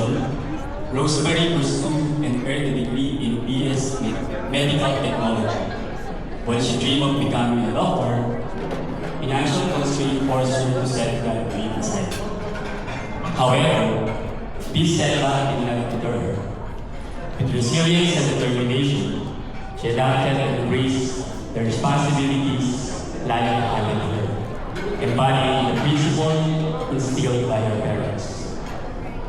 education, Rosemary pursued and earned a degree in BS Medical Technology. While she dreamed of becoming a doctor, financial constraints forced her to set that dream aside. However, this setback did not deter her. With resilience and determination, she adapted and embraced the responsibilities lying ahead of her, embodying the principle instilled by her parents.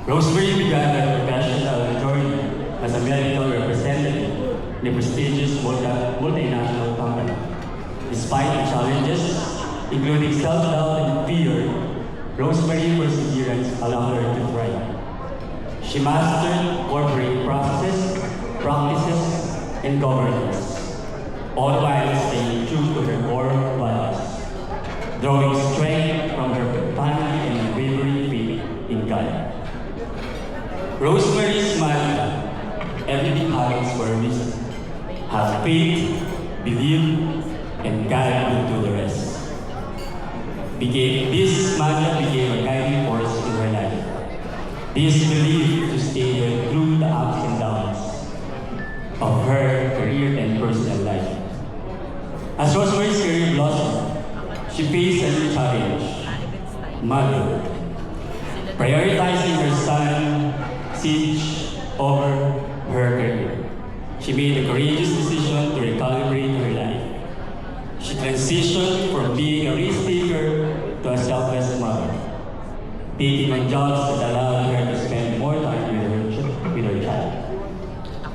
Rosemary began her professional journey as a medical representative in a prestigious multinational company. Despite the challenges, including self-doubt and fear, Rosemary's perseverance allowed her to thrive. She mastered corporate processes, practices, and governance, all while staying true to her core values, drawing strength from her family and unwavering faith in God. Rosemary's mantra, everything happens for a reason. Have faith, believe, and God will do the rest. This mantra became a guiding force in her life. This belief to stay her through the ups and downs of her career and personal life. As Rosemary's career blossomed, she faced a new challenge: motherhood. Prioritizing her son siege over her career, she made a courageous decision to recalibrate her life. She transitioned from being a risk-taker to a selfless mother, taking on jobs that allowed her to spend more time with her child.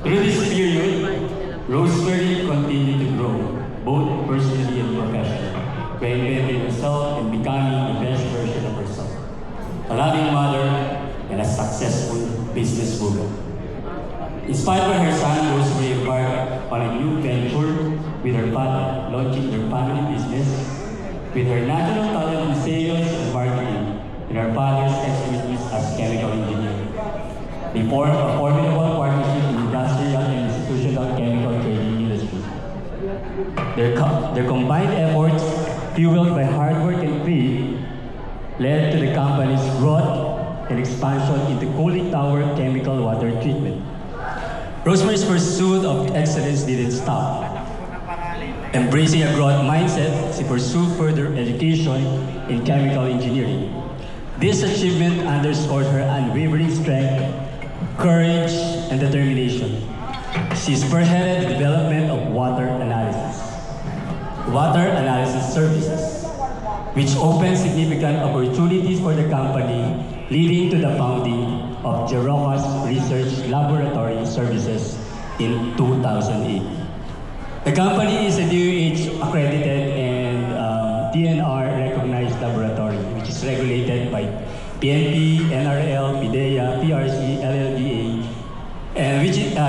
Through this period, Rosemary continued to grow, both personally and professionally, reinventing herself and becoming the best version of herself, a loving mother and a successful businesswoman. Inspired by her son, Rosemary embarked on a new venture with her father, launching their family business. With her natural talent in sales and marketing, and her father's expertise as chemical engineer, they formed a formidable partnership in the industrial and institutional chemical trading industry. Their combined efforts, fueled by hard work and faith, led to the company's growth and expansion into cooling tower chemical water treatment. Rosemary's pursuit of excellence didn't stop. Embracing a growth mindset, she pursued further education in chemical engineering. This achievement underscored her unwavering strength, courage, and determination. She spearheaded the development of water analysis services, which opened significant opportunities for the company, leading to the founding of Jeromas Research Laboratory Services in 2008. The company is a DOH accredited and DNR recognized laboratory, which is regulated by PNP, NRL, PIDEA, PRC, LLDA, and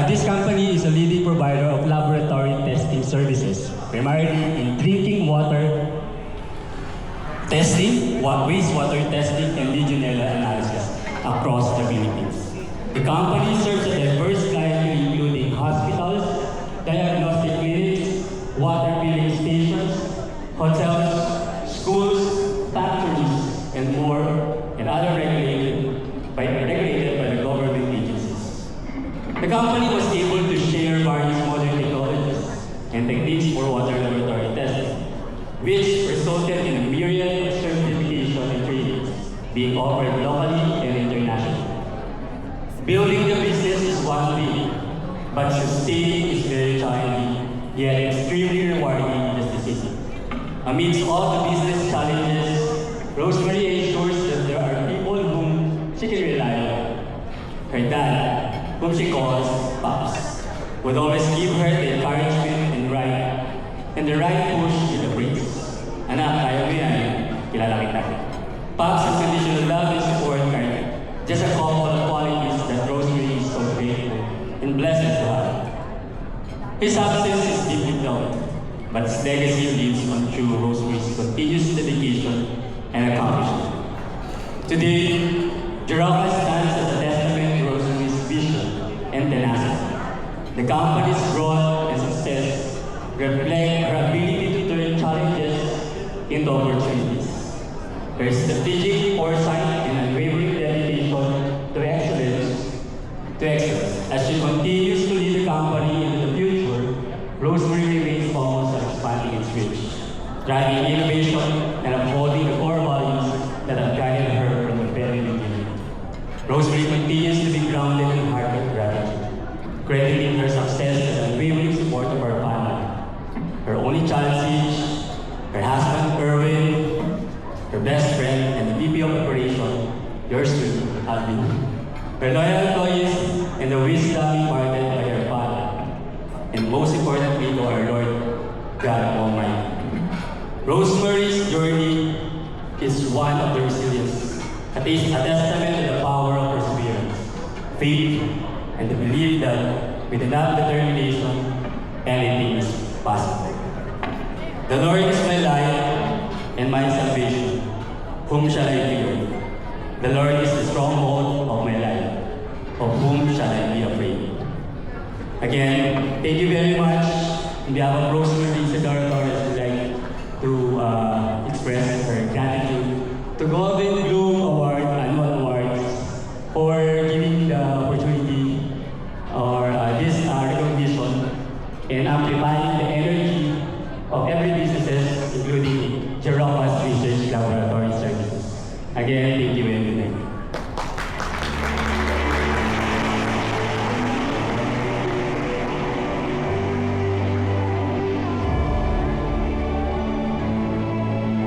this company is a leading provider of laboratory testing services, primarily in drinking water testing, wastewater testing, and Legionella analysis across the Philippines. The company serves a diverse clientele including hospitals, diagnostic clinics, water filling stations, hotels, schools, factories, and more, and other regulated by the government agencies. The company was able to share various modern technologies and techniques for water laboratory testing, which resulted in a myriad of certification and trainings being offered locally and internationally. Building the business is one thing, but sustaining is very challenging, yet extremely rewarding just the same. Amidst all the business challenges, Rosemary ensures that there are people whom she can rely on. Her dad, whom she calls Pops, would always give her the encouragement and the right push with the praise. Anak, kaya mo yan, kilala kita. Pops' unconditional love and support are just a couple of qualities that Rosemary is so grateful and blessed to have. His absence is deeply felt, but his legacy lives on through Rosemary's continuous dedication and accomplishment. Today, Jeromas stands as a testament to Rosemary's vision and tenacity. The company's growth and success reflect her ability to turn challenges into opportunities. Her strategic foresight and unwavering dedication to excellence Rosemary continues to be grounded in heartfelt gratitude, crediting her success to the unwavering support of her family, her only child, Sage, her husband, Erwin, her best friend, and the VP of Operation, yours truly, Alvin, her loyal employees, and the wisdom imparted by her father, and most importantly, to our Lord God Almighty. Rosemary's journey is one of the resilience, a testament to the power of perseverance, faith, and the belief that with enough determination, anything is possible. The Lord is my light and my salvation. Whom shall I fear? The Lord is the stronghold of my life. Of whom shall I be afraid? Again, thank you very much. On behalf of Rosemary Isidora Torres, would like to express her gratitude to Golden Bloom Award, Annual Awards, for giving the opportunity or this recognition and amplifying the energy of every businesses, including Jerome's Research Laboratory Services. Again,